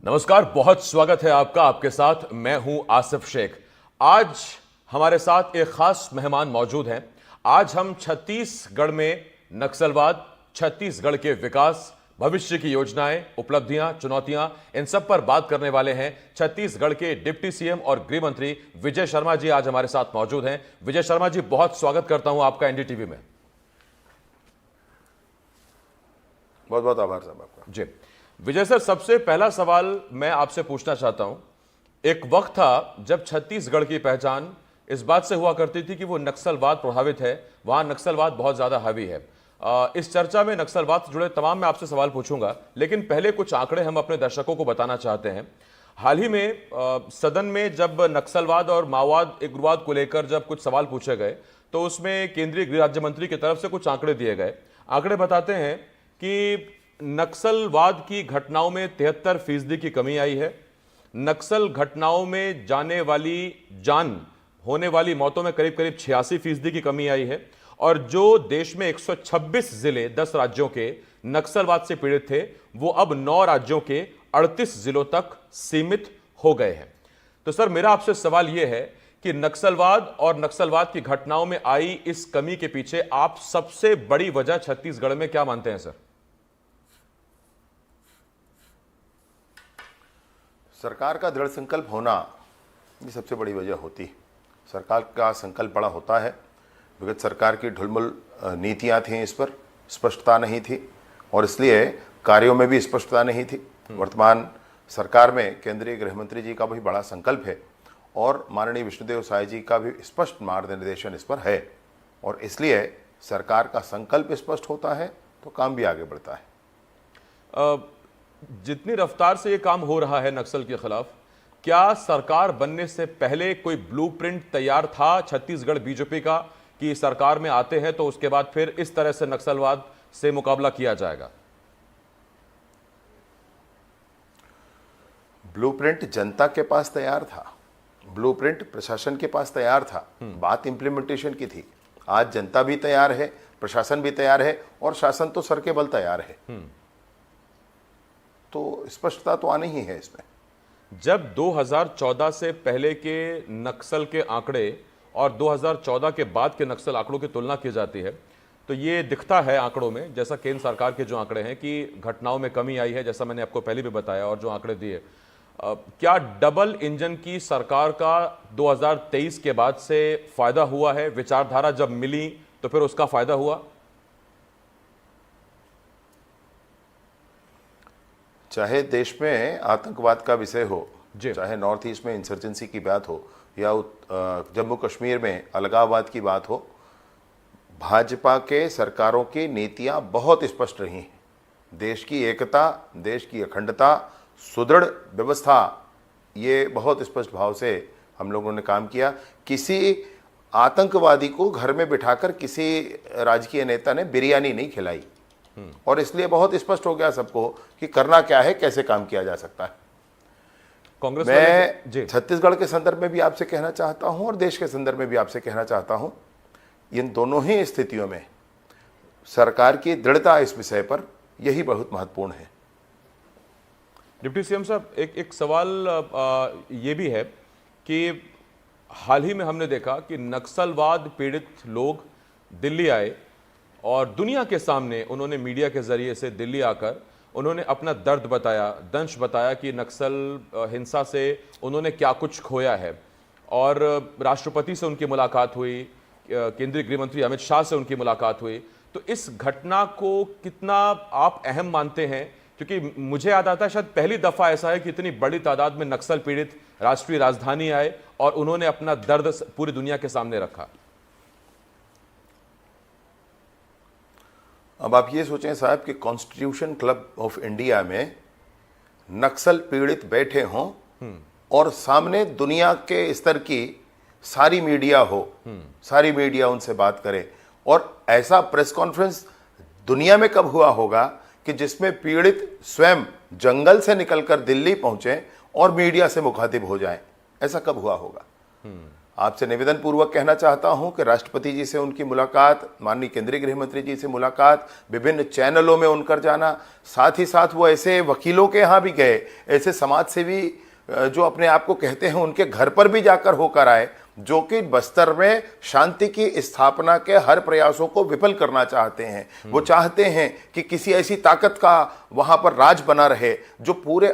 नमस्कार, बहुत स्वागत है आपका। आपके साथ मैं हूं आसिफ शेख। आज हमारे साथ एक खास मेहमान मौजूद हैं। आज हम छत्तीसगढ़ में नक्सलवाद, छत्तीसगढ़ के विकास, भविष्य की योजनाएं, उपलब्धियां, चुनौतियां, इन सब पर बात करने वाले हैं। छत्तीसगढ़ के डिप्टी सीएम और गृह मंत्री विजय शर्मा जी आज हमारे साथ मौजूद हैं। विजय शर्मा जी, बहुत स्वागत करता हूं आपका एनडीटीवी में। बहुत बहुत आभार साहब आपका। जी विजय सर, सबसे पहला सवाल मैं आपसे पूछना चाहता हूं। एक वक्त था जब छत्तीसगढ़ की पहचान इस बात से हुआ करती थी कि वो नक्सलवाद प्रभावित है, वहां नक्सलवाद बहुत ज्यादा हावी है। इस चर्चा में नक्सलवाद से जुड़े तमाम मैं आपसे सवाल पूछूंगा, लेकिन पहले कुछ आंकड़े हम अपने दर्शकों को बताना चाहते हैं। हाल ही में सदन में जब नक्सलवाद और माओवाद उग्रवाद को लेकर जब कुछ सवाल पूछे गए, तो उसमें केंद्रीय गृह राज्य मंत्री की तरफ से कुछ आंकड़े दिए गए। आंकड़े बताते हैं कि नक्सलवाद की घटनाओं में 73% की कमी आई है। नक्सल घटनाओं में जान होने वाली मौतों में करीब करीब 86% की कमी आई है। और जो देश में 126 जिले 10 राज्यों के नक्सलवाद से पीड़ित थे, वो अब 9 राज्यों के 38 जिलों तक सीमित हो गए हैं। तो सर, मेरा आपसे सवाल यह है कि नक्सलवाद और नक्सलवाद की घटनाओं में आई इस कमी के पीछे आप सबसे बड़ी वजह छत्तीसगढ़ में क्या मानते हैं सर? सरकार का दृढ़ संकल्प होना ये सबसे बड़ी वजह होती है। सरकार का संकल्प बड़ा होता है। विगत सरकार की ढुलमुल नीतियां थीं, इस पर स्पष्टता नहीं थी और इसलिए कार्यों में भी स्पष्टता नहीं थी। वर्तमान सरकार में केंद्रीय गृह मंत्री जी का भी बड़ा संकल्प है और माननीय विष्णुदेव साय जी का भी स्पष्ट मार्गनिर्देशन इस पर है और इसलिए सरकार का संकल्प स्पष्ट होता है तो काम भी आगे बढ़ता है। जितनी रफ्तार से यह काम हो रहा है नक्सल के खिलाफ, क्या सरकार बनने से पहले कोई ब्लूप्रिंट तैयार था छत्तीसगढ़ बीजेपी का कि सरकार में आते हैं तो उसके बाद फिर इस तरह से नक्सलवाद से मुकाबला किया जाएगा? ब्लूप्रिंट जनता के पास तैयार था, ब्लूप्रिंट प्रशासन के पास तैयार था। बात इंप्लीमेंटेशन की थी। आज जनता भी तैयार है, प्रशासन भी तैयार है और शासन तो सर के बल तैयार है। तो स्पष्टता तो आनी ही है इसमें। जब 2014 से पहले के नक्सल के आंकड़े और 2014 के बाद के नक्सल आंकड़ों की तुलना की जाती है, तो ये दिखता है आंकड़ों में, जैसा केंद्र सरकार के जो आंकड़े हैं, कि घटनाओं में कमी आई है, जैसा मैंने आपको पहले भी बताया और जो आंकड़े दिए। क्या डबल इंजन की सरकार का 2023 के बाद से फायदा हुआ है? विचारधारा जब मिली तो फिर उसका फायदा हुआ? चाहे देश में आतंकवाद का विषय हो, जी, चाहे नॉर्थ ईस्ट में इंसर्जेंसी की बात हो या जम्मू कश्मीर में अलगाववाद की बात हो, भाजपा के सरकारों की नीतियां बहुत स्पष्ट रही हैं। देश की एकता, देश की अखंडता, सुदृढ़ व्यवस्था, ये बहुत स्पष्ट भाव से हम लोगों ने काम किया। किसी आतंकवादी को घर में बिठाकर किसी राजकीय नेता ने बिरयानी नहीं खिलाई और इसलिए बहुत स्पष्ट हो गया सबको कि करना क्या है, कैसे काम किया जा सकता है। कांग्रेस मैं छत्तीसगढ़ के संदर्भ में भी आपसे कहना चाहता हूं और देश के संदर्भ में भी आपसे कहना चाहता हूं, इन दोनों ही स्थितियों में सरकार की दृढ़ता इस विषय पर यही बहुत महत्वपूर्ण है। डिप्टी सीएम साहब, एक सवाल ये भी है कि हाल ही में हमने देखा कि नक्सलवाद पीड़ित लोग दिल्ली आए और दुनिया के सामने उन्होंने मीडिया के जरिए से दिल्ली आकर उन्होंने अपना दर्द बताया, दंश बताया कि नक्सल हिंसा से उन्होंने क्या कुछ खोया है। और राष्ट्रपति से उनकी मुलाकात हुई, केंद्रीय गृह मंत्री अमित शाह से उनकी मुलाकात हुई। तो इस घटना को कितना आप अहम मानते हैं? क्योंकि मुझे याद आता है शायद पहली दफा ऐसा है कि इतनी बड़ी तादाद में नक्सल पीड़ित राष्ट्रीय राजधानी आए और उन्होंने अपना दर्द पूरी दुनिया के सामने रखा। अब आप ये सोचें साहब कि कॉन्स्टिट्यूशन क्लब ऑफ इंडिया में नक्सल पीड़ित बैठे हों और सामने दुनिया के स्तर की सारी मीडिया हो, सारी मीडिया उनसे बात करे। और ऐसा प्रेस कॉन्फ्रेंस दुनिया में कब हुआ होगा कि जिसमें पीड़ित स्वयं जंगल से निकलकर दिल्ली पहुंचे और मीडिया से मुखातिब हो जाएं? ऐसा कब हुआ होगा? आपसे निवेदन पूर्वक कहना चाहता हूं कि राष्ट्रपति जी से उनकी मुलाकात, माननीय केंद्रीय गृह मंत्री जी से मुलाकात, विभिन्न चैनलों में उनकर जाना, साथ ही साथ वो ऐसे वकीलों के यहाँ भी गए, ऐसे समाज सेवी जो अपने आप को कहते हैं उनके घर पर भी जाकर होकर आए, जो कि बस्तर में शांति की स्थापना के हर प्रयासों को विफल करना चाहते हैं। वो चाहते हैं कि किसी ऐसी ताकत का वहां पर राज बना रहे जो पूरे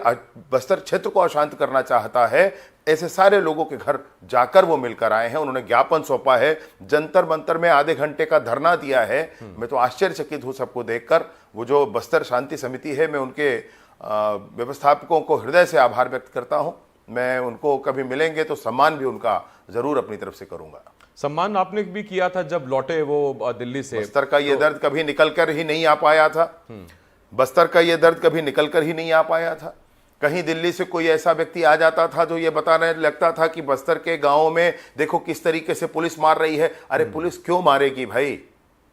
बस्तर क्षेत्र को अशांत करना चाहता है। ऐसे सारे लोगों के घर जाकर वो मिलकर आए हैं, उन्होंने ज्ञापन सौंपा है, जंतर मंतर में आधे घंटे का धरना दिया है। मैं तो आश्चर्यचकित हूं सबको देखकर। वो जो बस्तर शांति समिति है, मैं उनके व्यवस्थापकों को हृदय से आभार व्यक्त करता हूं। मैं उनको कभी मिलेंगे तो सम्मान भी उनका जरूर अपनी तरफ से करूंगा। सम्मान आपने भी किया था जब लौटे वो दिल्ली से। बस्तर का ये दर्द कभी निकल कर ही नहीं आ पाया था। बस्तर का ये दर्द कभी निकल कर ही नहीं आ पाया था। कहीं दिल्ली से कोई ऐसा व्यक्ति आ जाता था जो ये बताने लगता था कि बस्तर के गांवों में देखो किस तरीके से पुलिस मार रही है। अरे पुलिस क्यों मारेगी भाई?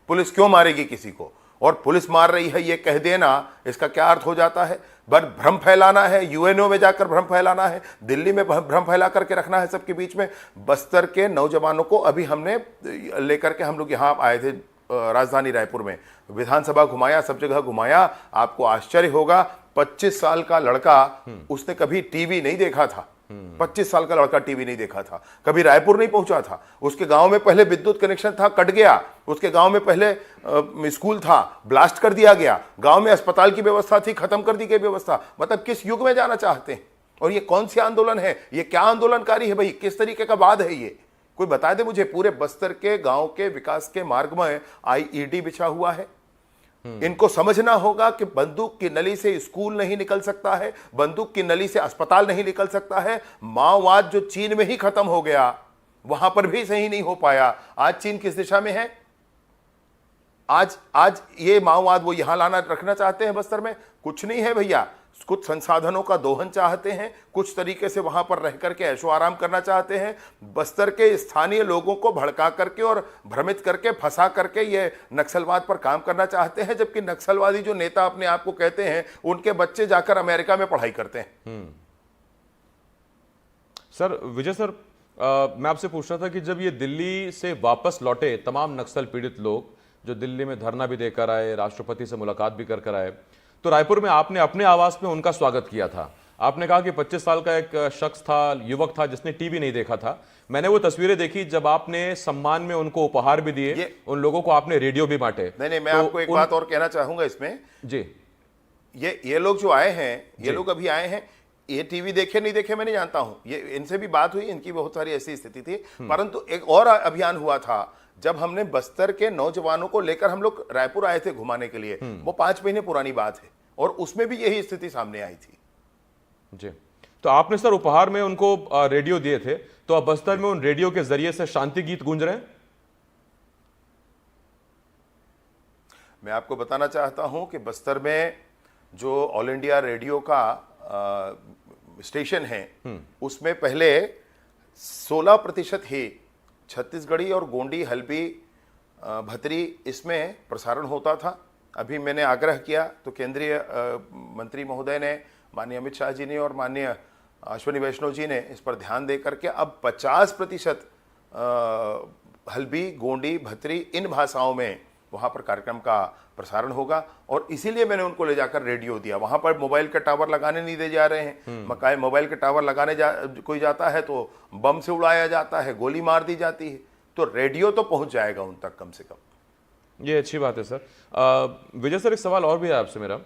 पुलिस क्यों मारेगी किसी को? और पुलिस मार रही है ये कह देना, इसका क्या अर्थ हो जाता है? बस भ्रम फैलाना है, यूएनओ में जाकर भ्रम फैलाना है, दिल्ली में भ्रम फैला करके रखना है सबके बीच में। बस्तर के नौजवानों को अभी हमने लेकर के हम लोग यहाँ आए थे राजधानी रायपुर में, विधानसभा घुमाया, सब जगह घुमाया। आपको आश्चर्य होगा, 25 साल का लड़का, उसने कभी टीवी नहीं देखा था। 25 साल का लड़का टीवी नहीं देखा था, कभी रायपुर नहीं पहुंचा था। उसके गांव में पहले विद्युत कनेक्शन था, कट गया। उसके गांव में पहले स्कूल था, ब्लास्ट कर दिया गया। गांव में अस्पताल की व्यवस्था थी, खत्म कर दी गई व्यवस्था। मतलब किस युग में जाना चाहते हैं? और ये कौन सी आंदोलन है? ये क्या आंदोलनकारी है भाई? किस तरीके का वाद है ये? कोई बता दे मुझे। पूरे बस्तर के गांव के विकास के मार्ग में आईईडी बिछा हुआ है। इनको समझना होगा कि बंदूक की नली से स्कूल नहीं निकल सकता है, बंदूक की नली से अस्पताल नहीं निकल सकता है। माओवाद जो चीन में ही खत्म हो गया, वहां पर भी सही नहीं हो पाया। आज चीन किस दिशा में है? आज ये माओवाद वो यहां लाना रखना चाहते हैं बस्तर में? कुछ नहीं है भैया। कुछ संसाधनों का दोहन चाहते हैं, कुछ तरीके से वहां पर रह करके ऐशो आराम करना चाहते हैं। बस्तर के स्थानीय लोगों को भड़का करके और भ्रमित करके, फंसा करके ये नक्सलवाद पर काम करना चाहते हैं। जबकि नक्सलवादी जो नेता अपने आप को कहते हैं, उनके बच्चे जाकर अमेरिका में पढ़ाई करते हैं। सर विजय सर, मैं आपसे पूछ रहा था कि जब ये दिल्ली से वापस लौटे तमाम नक्सल पीड़ित लोग जो दिल्ली में धरना भी देकर आए, राष्ट्रपति से मुलाकात भी कर आए, तो रायपुर में आपने अपने आवास में उनका स्वागत किया था। आपने कहा कि 25 साल का एक शख्स था, युवक था, जिसने टीवी नहीं देखा था। मैंने वो तस्वीरें देखी जब आपने सम्मान में उनको उपहार भी दिए, उन लोगों को आपने रेडियो भी बांटे। नहीं, मैं आपको एक बात और कहना चाहूंगा इसमें जी। ये लोग जो आए हैं, ये लोग अभी आए हैं, ये टीवी देखे नहीं देखे मैं नहीं जानता हूं। ये इनसे भी बात हुई, इनकी बहुत सारी ऐसी स्थिति थी। परंतु एक और अभियान हुआ था जब हमने बस्तर के नौजवानों को लेकर हम लोग रायपुर आए थे घुमाने के लिए। वो 5 महीने पुरानी बात है और उसमें भी यही स्थिति सामने आई थी जी। तो आपने सर उपहार में उनको रेडियो दिए थे, तो अब बस्तर में उन रेडियो के जरिए से शांति गीत गूंज रहे हैं। मैं आपको बताना चाहता हूं कि बस्तर में जो ऑल इंडिया रेडियो का स्टेशन है, उसमें पहले 16% ही छत्तीसगढ़ी और गोंडी, हल्बी, भतरी इसमें प्रसारण होता था। अभी मैंने आग्रह किया तो केंद्रीय मंत्री महोदय ने, माननीय अमित शाह जी ने और माननीय अश्विनी वैष्णव जी ने इस पर ध्यान दे करके अब 50% हल्बी, गोंडी, भतरी इन भाषाओं में वहाँ पर कार्यक्रम का प्रसारण होगा। और इसीलिए मैंने उनको ले जाकर रेडियो दिया। वहाँ पर मोबाइल के टावर लगाने नहीं दे जा रहे हैं। मोबाइल के टावर लगाने कोई जाता है तो बम से उड़ाया जाता है, गोली मार दी जाती है। तो रेडियो तो पहुँच जाएगा उन तक कम से कम। ये अच्छी बात है सर। विजय सर, एक सवाल और भी है आपसे मेरा।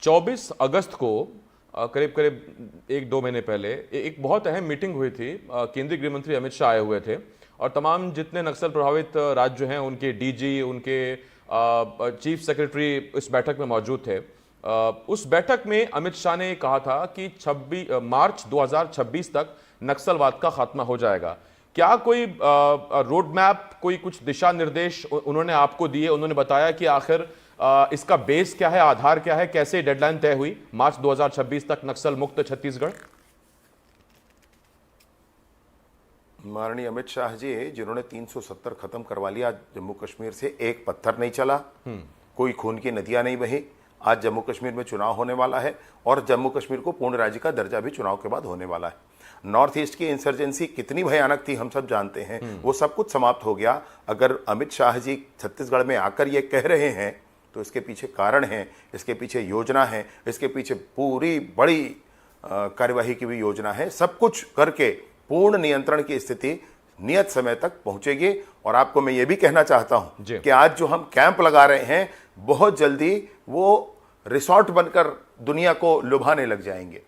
24 अगस्त को करीब करीब 1-2 महीने पहले एक बहुत अहम मीटिंग हुई थी। केंद्रीय गृह मंत्री अमित शाह आए हुए थे और तमाम जितने नक्सल प्रभावित राज्य हैं उनके डीजी, उनके चीफ सेक्रेटरी इस बैठक में मौजूद थे। उस बैठक में अमित शाह ने कहा था कि मार्च 2026 तक नक्सलवाद का खात्मा हो जाएगा। क्या कोई रोड मैप, कोई कुछ दिशा निर्देश उन्होंने आपको दिए? उन्होंने बताया कि आखिर इसका बेस क्या है, आधार क्या है, कैसे डेडलाइन तय हुई मार्च 2026 तक नक्सल मुक्त छत्तीसगढ़? माननीय अमित शाह जी, जिन्होंने 370 खत्म करवा लिया जम्मू कश्मीर से, एक पत्थर नहीं चला, कोई खून की नदियां नहीं बही। आज जम्मू कश्मीर में चुनाव होने वाला है और जम्मू कश्मीर को पूर्ण राज्य का दर्जा भी चुनाव के बाद होने वाला है। नॉर्थ ईस्ट की इंसर्जेंसी कितनी भयानक थी हम सब जानते हैं, वो सब कुछ समाप्त हो गया। अगर अमित शाह जी छत्तीसगढ़ में आकर ये कह रहे हैं तो इसके पीछे कारण है, इसके पीछे योजना है, इसके पीछे पूरी बड़ी कार्यवाही की भी योजना है। सब कुछ करके पूर्ण नियंत्रण की स्थिति नियत समय तक पहुंचेगी। और आपको मैं ये भी कहना चाहता हूं कि आज जो हम कैंप लगा रहे हैं, बहुत जल्दी वो रिसोर्ट बनकर दुनिया को लुभाने लग जाएंगे।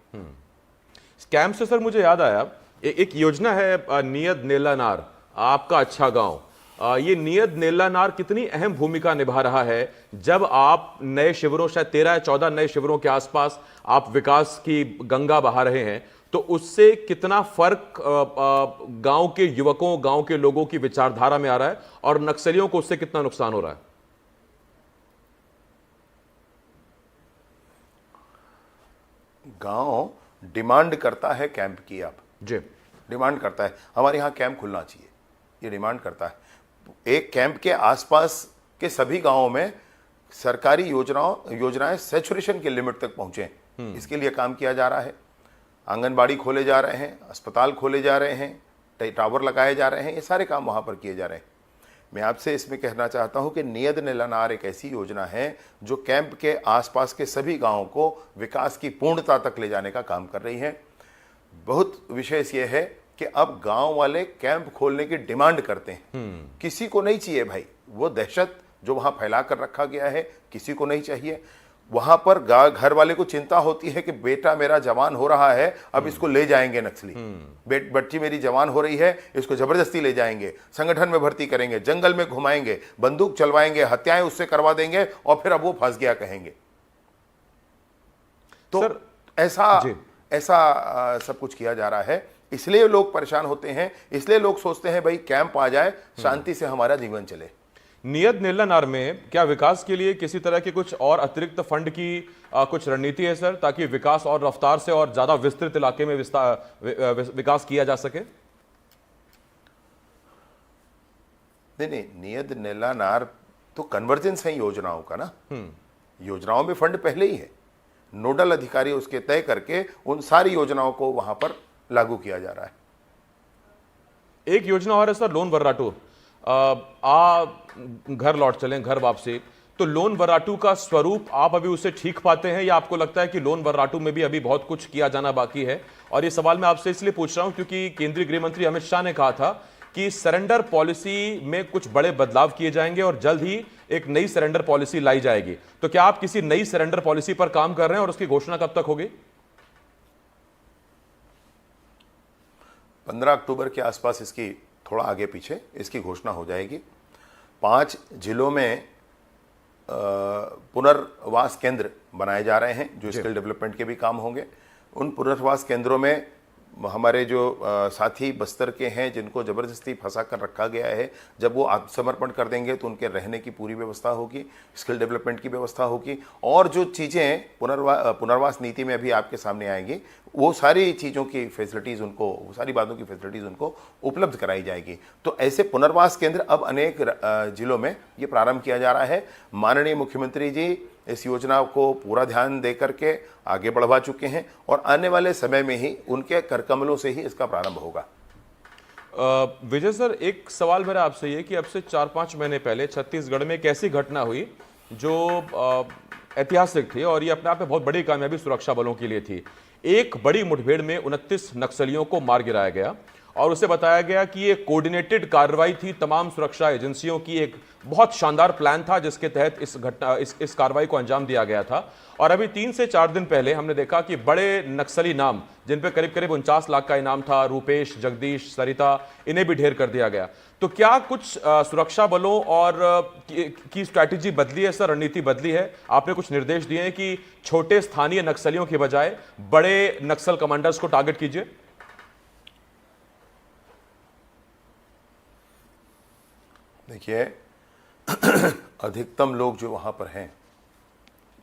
कैंप से सर मुझे याद आया, एक योजना है नियत नेलानार, आपका अच्छा गांव। ये नियत नेलानार कितनी अहम भूमिका निभा रहा है जब आप नए शिविरों, शायद 13 या 14 नए शिविरों के आसपास आप विकास की गंगा बहा रहे हैं, तो उससे कितना फर्क गांव के युवकों, गांव के लोगों की विचारधारा में आ रहा है और नक्सलियों को उससे कितना नुकसान हो रहा है? गांव डिमांड करता है कैंप की, आप जी डिमांड करता है हमारे यहाँ कैंप खुलना चाहिए, ये डिमांड करता है। एक कैंप के आसपास के सभी गांवों में सरकारी योजनाएं सैचुरेशन के लिमिट तक पहुंचे, इसके लिए काम किया जा रहा है। आंगनबाड़ी खोले जा रहे हैं, अस्पताल खोले जा रहे हैं, टावर लगाए जा रहे हैं, ये सारे काम वहां पर किए जा रहे हैं। मैं आपसे इसमें कहना चाहता हूं कि नियत नेलानार एक ऐसी योजना है जो कैंप के आसपास के सभी गांवों को विकास की पूर्णता तक ले जाने का काम कर रही है। बहुत विशेष ये है कि अब गांव वाले कैंप खोलने की डिमांड करते हैं। किसी को नहीं चाहिए भाई, वो दहशत जो वहां फैला कर रखा गया है, किसी को नहीं चाहिए। वहां पर घर वाले को चिंता होती है कि बेटा मेरा जवान हो रहा है, अब इसको ले जाएंगे नक्सली, बच्ची मेरी जवान हो रही है, इसको जबरदस्ती ले जाएंगे, संगठन में भर्ती करेंगे, जंगल में घुमाएंगे, बंदूक चलवाएंगे, हत्याएं उससे करवा देंगे और फिर अब वो फंस गया कहेंगे। तो सर, ऐसा सब कुछ किया जा रहा है, इसलिए लोग परेशान होते हैं, इसलिए लोग सोचते हैं भाई कैंप आ जाए, शांति से हमारा जीवन चले। नियत नेलानार में क्या विकास के लिए किसी तरह की कुछ और अतिरिक्त फंड की कुछ रणनीति है सर, ताकि विकास और रफ्तार से और ज्यादा विस्तृत इलाके में विकास किया जा सके? नहीं, नियत नेलानार तो कन्वर्जेंस है योजनाओं का ना, योजनाओं में फंड पहले ही है, नोडल अधिकारी उसके तय करके उन सारी योजनाओं को वहां पर लागू किया जा रहा है। एक योजना और है सर, लोन वर्राटू। घर लौट चलें, घर वापसी, तो लोन वर्राटू का स्वरूप आप अभी उसे ठीक पाते हैं या आपको लगता है कि लोन वर्राटू में भी अभी बहुत कुछ किया जाना बाकी है? और ये सवाल मैं आपसे इसलिए पूछ रहा हूं क्योंकि केंद्रीय गृह मंत्री अमित शाह ने कहा था कि सरेंडर पॉलिसी में कुछ बड़े बदलाव किए जाएंगे और जल्द ही एक नई सरेंडर पॉलिसी लाई जाएगी। तो क्या आप किसी नई सरेंडर पॉलिसी पर काम कर रहे हैं और उसकी घोषणा कब तक होगी? 15 अक्टूबर के आसपास इसकी, थोड़ा आगे पीछे इसकी घोषणा हो जाएगी। 5 जिलों में पुनर्वास केंद्र बनाए जा रहे हैं जो स्किल डेवलपमेंट के भी काम होंगे। उन पुनर्वास केंद्रों में हमारे जो साथी बस्तर के हैं जिनको ज़बरदस्ती फंसा कर रखा गया है, जब वो आत्मसमर्पण कर देंगे तो उनके रहने की पूरी व्यवस्था होगी, स्किल डेवलपमेंट की व्यवस्था होगी, और जो चीज़ें पुनर्वास नीति में अभी आपके सामने आएंगी वो सारी चीज़ों की फैसिलिटीज़ उनको, वो सारी बातों की फैसिलिटीज़ उनको उपलब्ध कराई जाएगी। तो ऐसे पुनर्वास केंद्र अब अनेक जिलों में ये प्रारंभ किया जा रहा है। माननीय मुख्यमंत्री जी इस योजना को पूरा ध्यान दे करके आगे बढ़वा चुके हैं और आने वाले समय में ही उनके करकमलों से ही इसका प्रारंभ होगा। विजय सर, एक सवाल मेरा आपसे ये कि अब से 4-5 महीने पहले छत्तीसगढ़ में एक ऐसी घटना हुई जो ऐतिहासिक थी और ये अपने आप में बहुत बड़ी कामयाबी सुरक्षा बलों के लिए थी। एक बड़ी मुठभेड़ में 29 नक्सलियों को मार गिराया गया और उसे बताया गया कि ये कोऑर्डिनेटेड कार्रवाई थी तमाम सुरक्षा एजेंसियों की, एक बहुत शानदार प्लान था जिसके तहत इस कार्रवाई को अंजाम दिया गया था। और अभी 3 से 4 दिन पहले हमने देखा कि बड़े नक्सली नाम जिन पे करीब करीब 49 लाख का इनाम था, रूपेश, जगदीश, सरिता, इन्हें भी ढेर कर दिया गया। तो क्या कुछ सुरक्षा बलों और की स्ट्रैटेजी बदली है सर, रणनीति बदली है? आपने कुछ निर्देश दिए हैं कि छोटे स्थानीय नक्सलियों के बजाय बड़े नक्सल कमांडर्स को टारगेट कीजिए? देखिए, अधिकतम लोग जो वहां पर हैं,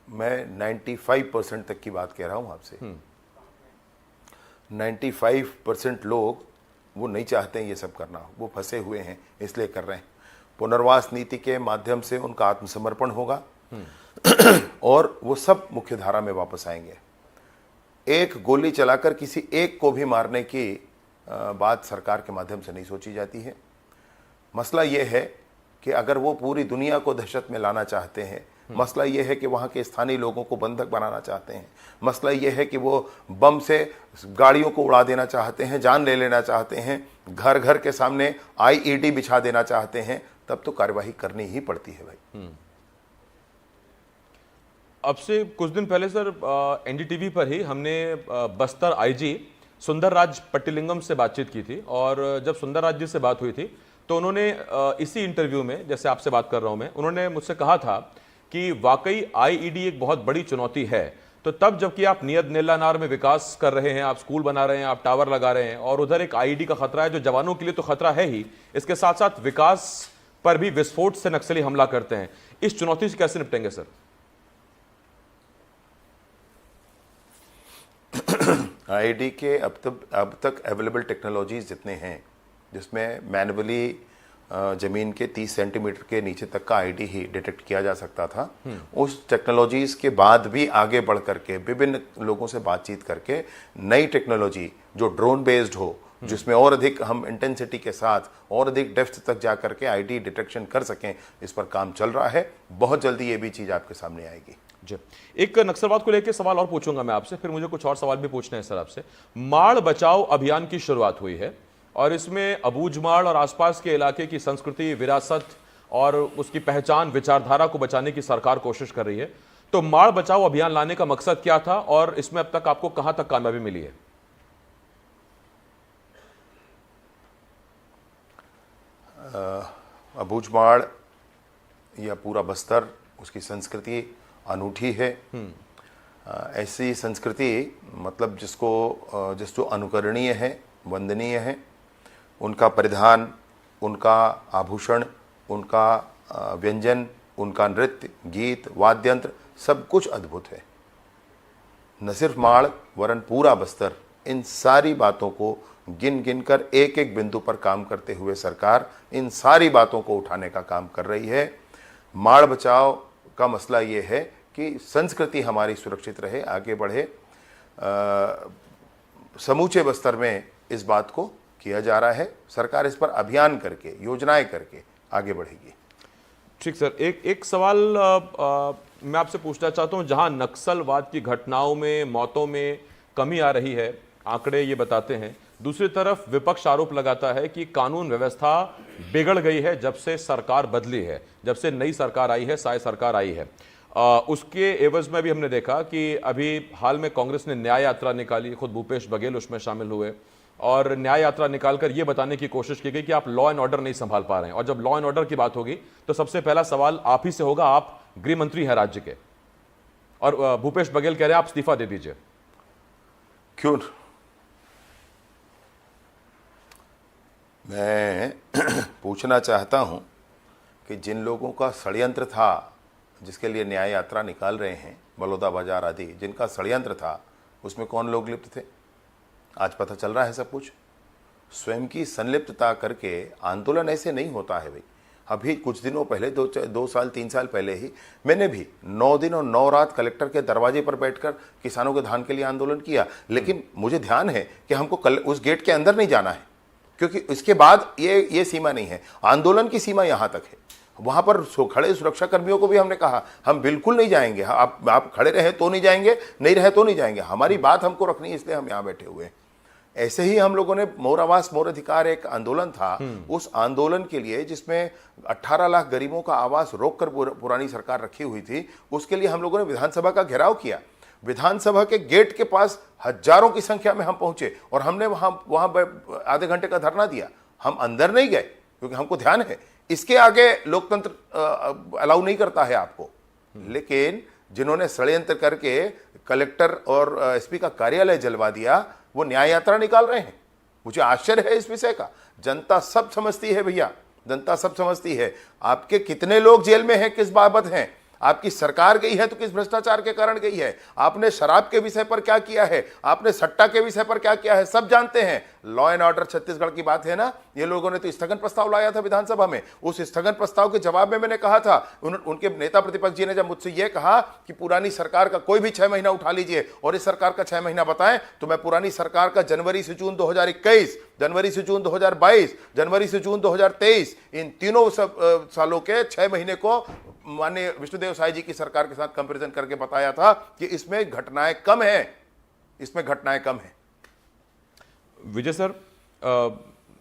मैं 95% तक की बात कह रहा हूं आपसे, 95% लोग वो नहीं चाहते हैं ये सब करना, वो फंसे हुए हैं इसलिए कर रहे हैं। पुनर्वास नीति के माध्यम से उनका आत्मसमर्पण होगा और वो सब मुख्य धारा में वापस आएंगे। एक गोली चलाकर किसी एक को भी मारने की बात सरकार के माध्यम से नहीं सोची जाती है। मसला ये है कि अगर वो पूरी दुनिया को दहशत में लाना चाहते हैं, मसला ये है कि वहाँ के स्थानीय लोगों को बंधक बनाना चाहते हैं, मसला ये है कि वो बम से गाड़ियों को उड़ा देना चाहते हैं, जान ले लेना चाहते हैं, घर घर के सामने आईईडी बिछा देना चाहते हैं, तब तो कार्यवाही करनी ही पड़ती है भाई। अब से कुछ दिन पहले सर एनडीटीवी पर ही हमने बस्तर आईजी सुंदरराज पट्टिलिंगम से बातचीत की थी, और जब सुंदरराज जी से बात हुई थी तो उन्होंने इसी इंटरव्यू में, जैसे आपसे बात कर रहा हूं मैं, उन्होंने मुझसे कहा था कि वाकई आईईडी एक बहुत बड़ी चुनौती है। तो तब जबकि आप नियत नेलानार में विकास कर रहे हैं, आप स्कूल बना रहे हैं, आप टावर लगा रहे हैं, और उधर एक आईईडी का खतरा है जो जवानों के लिए तो खतरा है ही, इसके साथ साथ विकास पर भी विस्फोट से नक्सली हमला करते हैं, इस चुनौती से कैसे निपटेंगे सर? आईडी के अब तक अवेलेबल टेक्नोलॉजीज जितने हैं, जिसमें मैनुअली ज़मीन के 30 सेंटीमीटर के नीचे तक का आईडी ही डिटेक्ट किया जा सकता था, उस टेक्नोलॉजीज़ के बाद भी आगे बढ़ करके विभिन्न लोगों से बातचीत करके नई टेक्नोलॉजी जो ड्रोन बेस्ड हो, जिसमें और अधिक हम इंटेंसिटी के साथ और अधिक डेप्थ तक जा करके आईडी डिटेक्शन कर सकें, इस पर काम चल रहा है। बहुत जल्दी ये भी चीज़ आपके सामने आएगी जी। एक नक्सलवाद को लेकर सवाल और पूछूंगा मैं आपसे, फिर मुझे कुछ और सवाल भी पूछने हैं सर आपसे। माड़ बचाओ अभियान की शुरुआत हुई है और इसमें अबूझमाड़ और आसपास के इलाके की संस्कृति, विरासत और उसकी पहचान, विचारधारा को बचाने की सरकार कोशिश कर रही है। तो माड़ बचाओ अभियान लाने का मकसद क्या था और इसमें अब तक आपको कहां तक कामयाबी मिली है? अबूझमाड़ या पूरा बस्तर, उसकी संस्कृति अनूठी है। ऐसी संस्कृति मतलब जो अनुकरणीय है, वंदनीय है। उनका परिधान, उनका आभूषण, उनका व्यंजन, उनका नृत्य, गीत, वाद्यंत्र, सब कुछ अद्भुत है। न सिर्फ माड़ वरन पूरा बस्तर, इन सारी बातों को गिन गिन कर एक एक बिंदु पर काम करते हुए सरकार इन सारी बातों को उठाने का काम कर रही है। माड़ बचाओ का मसला ये है कि संस्कृति हमारी सुरक्षित रहे, आगे बढ़े। समूचे बस्तर में इस बात को किया जा रहा है। सरकार इस पर अभियान करके, योजनाएं करके आगे बढ़ेगी। ठीक सर, एक सवाल मैं आपसे पूछना चाहता हूं। जहां नक्सलवाद की घटनाओं में, मौतों में कमी आ रही है, आंकड़े ये बताते हैं, दूसरी तरफ विपक्ष आरोप लगाता है कि कानून व्यवस्था बिगड़ गई है जब से सरकार बदली है, जब से नई सरकार आई है, साय सरकार आई है। उसके एवज में भी हमने देखा कि अभी हाल में कांग्रेस ने न्याय यात्रा निकाली, खुद भूपेश बघेल उसमें शामिल हुए, और न्याय यात्रा निकालकर यह बताने की कोशिश की गई कि आप लॉ एंड ऑर्डर नहीं संभाल पा रहे हैं। और जब लॉ एंड ऑर्डर की बात होगी तो सबसे पहला सवाल आप ही से होगा, आप गृह मंत्री हैं राज्य के, और भूपेश बघेल कह रहे हैं आप इस्तीफा दे दीजिए। क्यों? मैं पूछना चाहता हूं कि जिन लोगों का षड्यंत्र था, जिसके लिए न्याय यात्रा निकाल रहे हैं, बलौदा बाजार आदि, जिनका षड्यंत्र था, उसमें कौन लोग लिप्त थे? आज पता चल रहा है सब कुछ। स्वयं की संलिप्तता करके आंदोलन ऐसे नहीं होता है भाई। अभी कुछ दिनों पहले, 2 साल 3 साल पहले ही मैंने भी 9 दिन और 9 रात कलेक्टर के दरवाजे पर बैठकर किसानों के धान के लिए आंदोलन किया। लेकिन मुझे ध्यान है कि हमको उस गेट के अंदर नहीं जाना है, क्योंकि इसके बाद ये सीमा नहीं है। आंदोलन की सीमा यहाँ तक है। वहाँ पर खड़े सुरक्षा कर्मियों को भी हमने कहा हम बिल्कुल नहीं जाएंगे, आप खड़े रहे तो नहीं जाएंगे, नहीं रहे तो नहीं जाएंगे, हमारी बात हमको रखनी है, इसलिए हम यहाँ बैठे हुए हैं। ऐसे ही हम लोगों ने मोर आवास मोर अधिकार एक आंदोलन था, उस आंदोलन के लिए जिसमें 18 लाख गरीबों का आवास रोककर पुरानी सरकार रखी हुई थी, उसके लिए हम लोगों ने विधानसभा का घेराव किया। विधानसभा के गेट के पास हजारों की संख्या में हम पहुंचे और हमने वहां आधे घंटे का धरना दिया। हम अंदर नहीं गए क्योंकि हमको ध्यान है इसके आगे लोकतंत्र अलाउ नहीं करता है आपको। लेकिन जिन्होंने षड्यंत्र करके कलेक्टर और एसपी का कार्यालय जलवा दिया, वो न्याय यात्रा निकाल रहे हैं। मुझे आश्चर्य है इस विषय का। जनता सब समझती है भैया, जनता सब समझती है। आपके कितने लोग जेल में हैं, किस बाबत हैं, आपकी सरकार गई है तो किस भ्रष्टाचार के कारण गई है, आपने शराब के विषय पर क्या किया है, आपने सट्टा के विषय पर क्या किया है, सब जानते हैं। लॉ एंड ऑर्डर छत्तीसगढ़ की बात है ना, ये लोगों ने तो स्थगन प्रस्ताव लाया था विधानसभा में। उस स्थगन प्रस्ताव के जवाब में मैंने कहा था, उनके नेता प्रतिपक्ष जी ने जब मुझसे यह कहा कि पुरानी सरकार का कोई भी 6 महीना उठा लीजिए और इस सरकार का 6 महीना बताएं, तो मैं पुरानी सरकार का जनवरी से जून 2021, जनवरी से जून 2022, जनवरी से जून 2023, इन तीनों सालों के 6 महीने को माननीय विष्णुदेव साय जी की सरकार के साथ कंपैरिजन करके बताया था कि इसमें घटनाएं कम है, इसमें घटनाएं कम है। विजय सर,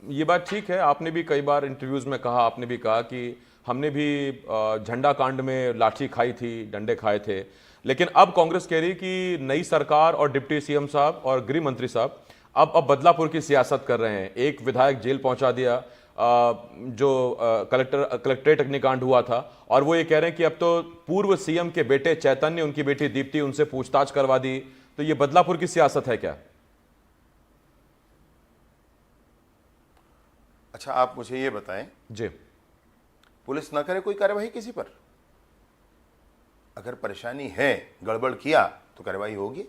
ये बात ठीक है, आपने भी कई बार इंटरव्यूज में कहा, आपने भी कहा कि हमने भी झंडा कांड में लाठी खाई थी, डंडे खाए थे, लेकिन अब कांग्रेस कह रही कि नई सरकार और डिप्टी सीएम साहब और गृह मंत्री साहब अब बदलापुर की सियासत कर रहे हैं। एक विधायक जेल पहुंचा दिया, जो कलेक्ट्रेट अग्निकांड हुआ था, और वो ये कह रहे हैं कि अब तो पूर्व सीएम के बेटे चैतन्य, उनकी बेटी दीप्ति, उनसे पूछताछ करवा दी। तो ये बदलापुर की सियासत है क्या? अच्छा, आप मुझे ये बताएं जी, पुलिस ना करे कोई कार्रवाई किसी पर? अगर परेशानी है, गड़बड़ किया तो कार्रवाई होगी।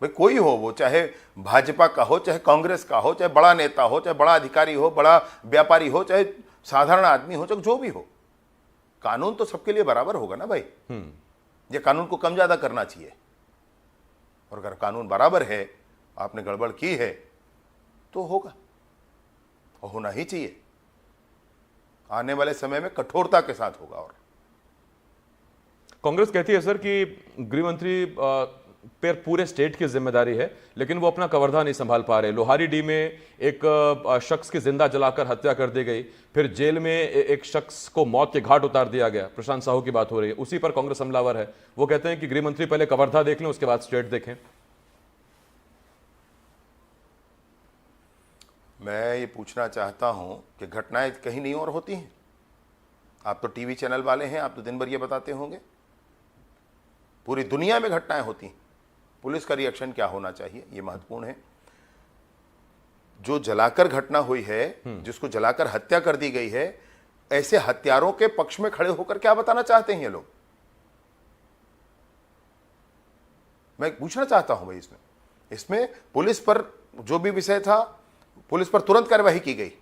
भाई कोई हो, वो चाहे भाजपा का हो, चाहे कांग्रेस का हो, चाहे बड़ा नेता हो, चाहे बड़ा अधिकारी हो, बड़ा व्यापारी हो, चाहे साधारण आदमी हो, चाहे जो भी हो, कानून तो सबके लिए बराबर होगा ना भाई। ये कानून को कम ज्यादा करना चाहिए, और अगर कानून बराबर है, आपने गड़बड़ की है तो होगा, और होना ही चाहिए। आने वाले समय में कठोरता के साथ होगा। और कांग्रेस कहती है सर कि गृह मंत्री पर पूरे स्टेट की जिम्मेदारी है, लेकिन वो अपना कवर्धा नहीं संभाल पा रहे। लोहारीडीह में एक शख्स की जिंदा जलाकर हत्या कर दी गई, फिर जेल में एक शख्स को मौत के घाट उतार दिया गया। प्रशांत साहू की बात हो रही है, उसी पर कांग्रेस हमलावर है। वो कहते हैं कि गृह मंत्री पहले कवर्धा देख लें, उसके बाद स्टेट देखें। मैं ये पूछना चाहता हूं कि घटनाएं कहीं नहीं और होती हैं? आप तो टीवी चैनल वाले हैं, आप तो दिन भर ये बताते होंगे। पूरी दुनिया में घटनाएं होती हैं। पुलिस का रिएक्शन क्या होना चाहिए, ये महत्वपूर्ण है। जो जलाकर घटना हुई है, जिसको जलाकर हत्या कर दी गई है, ऐसे हत्यारों के पक्ष में खड़े होकर क्या बताना चाहते हैं ये लोग? मैं पूछना चाहता हूं भाई, इसमें पुलिस पर जो भी विषय था, पुलिस पर तुरंत कार्रवाई की गई।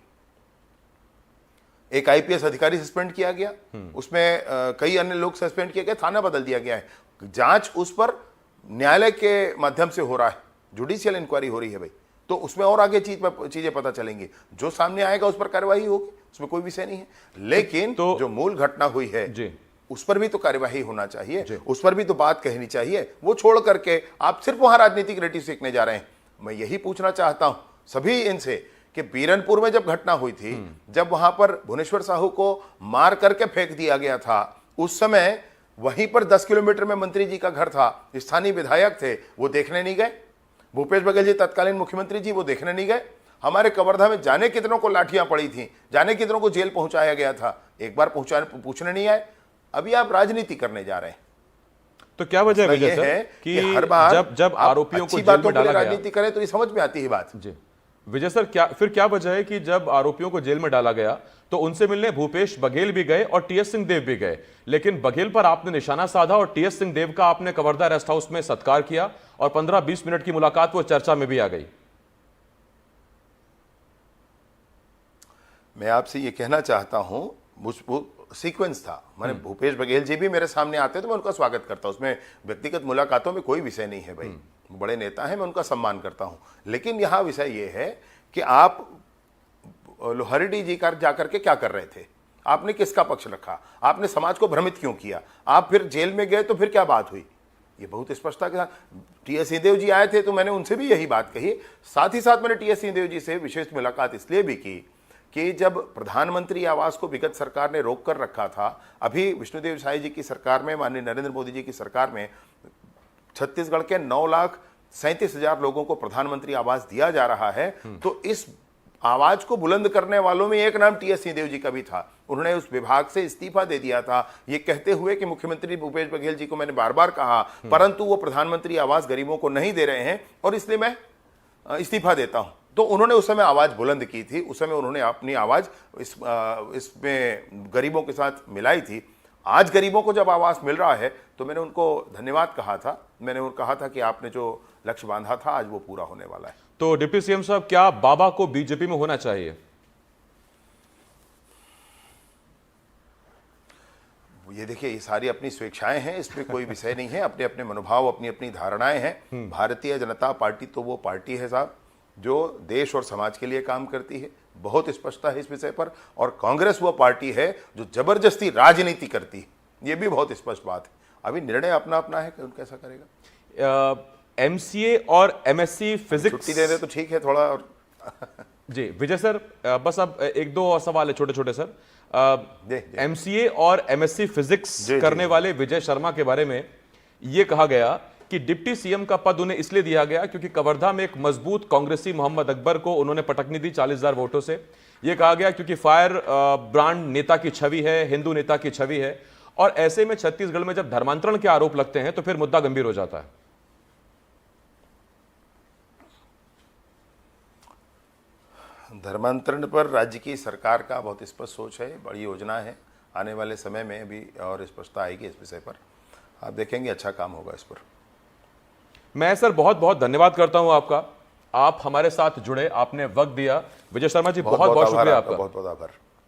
एक आईपीएस अधिकारी सस्पेंड किया गया, उसमें कई अन्य लोग सस्पेंड किए गए, थाना बदल दिया गया है। जांच उस पर न्यायालय के माध्यम से हो रहा है, जुडिशियल इंक्वायरी हो रही है भाई, तो उसमें और आगे चीजें पता चलेंगी। जो सामने आएगा उस पर कार्रवाई होगी, उसमें कोई विषय नहीं है। लेकिन तो जो मूल घटना हुई है जी, उस पर भी तो कार्यवाही होना चाहिए, उस पर भी तो बात कहनी चाहिए। वो छोड़ करके आप सिर्फ वहां राजनीतिक रेटिव सीखने जा रहे हैं। मैं यही पूछना चाहता हूं सभी इनसे कि बीरनपुर में जब घटना हुई थी, जब वहां पर भुवनेश्वर साहू को मार करके फेंक दिया गया था, उस समय वहीं पर 10 किलोमीटर में मंत्री जी का घर था, स्थानीय विधायक थे, वो देखने नहीं गए। भूपेश बघेल जी तत्कालीन मुख्यमंत्री जी, वो देखने नहीं गए। हमारे कवर्धा में जाने कितनों को लाठियां पड़ी थी, जाने कितनों को जेल पहुंचाया गया था, एक बार पूछने नहीं आए। अभी आप राजनीति करने जा रहे हैं। तो क्या वजह है कि हर बार जब आरोपियों को जेल में डाला गया, राजनीति करें तो ये समझ में आती है बात जी। विजय सर, क्या वजह है कि जब आरोपियों को जेल में डाला गया तो उनसे मिलने भूपेश बघेल भी गए और टीएस सिंहदेव भी गए, लेकिन बघेल पर आपने निशाना साधा और टीएस सिंहदेव का आपने कवर्धा रेस्ट हाउस में सत्कार किया और 15-20 मिनट की मुलाकात वो चर्चा में भी आ गई। मैं आपसे ये कहना चाहता हूं, वो सीक्वेंस था। मैंने भूपेश बघेल जी भी मेरे सामने आते तो मैं उनका स्वागत करता, उसमें व्यक्तिगत मुलाकातों में कोई विषय नहीं है भाई, बड़े नेता हैं, मैं उनका सम्मान करता हूं। लेकिन यहां विषय यह है कि आप लोहारीडीह जी जाकर के क्या कर रहे थे? आपने किसका पक्ष रखा? आपने समाज को भ्रमित क्यों किया? आप फिर जेल में गए तो फिर क्या बात हुई? ये बहुत स्पष्टता के साथ टीएस सिंहदेव जी आए थे तो मैंने उनसे भी यही बात कही। साथ ही साथ मैंने टीएस सिंहदेव जी से विशेष मुलाकात इसलिए भी की कि जब प्रधानमंत्री आवास को विगत सरकार ने रोक कर रखा था, अभी विष्णुदेव साय जी की सरकार में, माननीय नरेंद्र मोदी जी की सरकार में छत्तीसगढ़ के 9,37,000 लोगों को प्रधानमंत्री आवास दिया जा रहा है। तो इस आवाज को बुलंद करने वालों में एक नाम टीएस सिंहदेव जी का भी था। उन्होंने उस विभाग से इस्तीफा दे दिया था, ये कहते हुए कि मुख्यमंत्री भूपेश बघेल जी को मैंने बार बार कहा, परंतु वो प्रधानमंत्री आवास गरीबों को नहीं दे रहे हैं और इसलिए मैं इस्तीफा देता हूं। तो उन्होंने उस समय आवाज बुलंद की थी, उस समय उन्होंने अपनी आवाज इसमें गरीबों के साथ मिलाई थी। आज गरीबों को जब आवास मिल रहा है तो मैंने उनको धन्यवाद कहा था। मैंने उनको कहा था कि आपने जो लक्ष्य बांधा था आज वो पूरा होने वाला है। तो डिप्टी सीएम साहब, क्या बाबा को बीजेपी में होना चाहिए? ये देखिए, ये सारी अपनी स्वेच्छाएं हैं, इसमें कोई विषय नहीं है। अपने अपने मनोभाव, अपनी अपनी धारणाएं हैं। भारतीय जनता पार्टी तो वो पार्टी है साहब जो देश और समाज के लिए काम करती है, बहुत स्पष्टता है इस विषय पर। और कांग्रेस वो पार्टी है जो जबरदस्ती राजनीति करती है, ये भी बहुत स्पष्ट बात है। अभी निर्णय अपना अपना है कि कैसा करेगा। एमसीए और एमएससी फिजिक्स छुट्टी दे दे तो ठीक है थोड़ा। और जी विजय सर, बस अब एक दो और सवाल है छोटे छोटे सर। दे। एमसीए और एमएससी फिजिक्स करने वाले विजय शर्मा के बारे में यह कहा गया कि डिप्टी सीएम का पद उन्हें इसलिए दिया गया क्योंकि कवर्धा में एक मजबूत कांग्रेसी मोहम्मद अकबर को उन्होंने पटकनी दी 40,000 वोटों से। यह कहा गया क्योंकि फायर ब्रांड नेता की छवि है, हिंदू नेता की छवि है, और ऐसे में छत्तीसगढ़ में जब धर्मांतरण के आरोप लगते हैं तो फिर मुद्दा गंभीर हो जाता है। धर्मांतरण पर राज्य की सरकार का बहुत स्पष्ट सोच है, बड़ी योजना है। आने वाले समय में भी और स्पष्टता आएगी इस विषय पर, आप देखेंगे अच्छा काम होगा इस पर। मैं सर बहुत बहुत धन्यवाद करता हूं आपका, आप हमारे साथ जुड़े, आपने वक्त दिया। विजय शर्मा जी बहुत बहुत शुक्रिया आपका। बहुत बहुत आभार।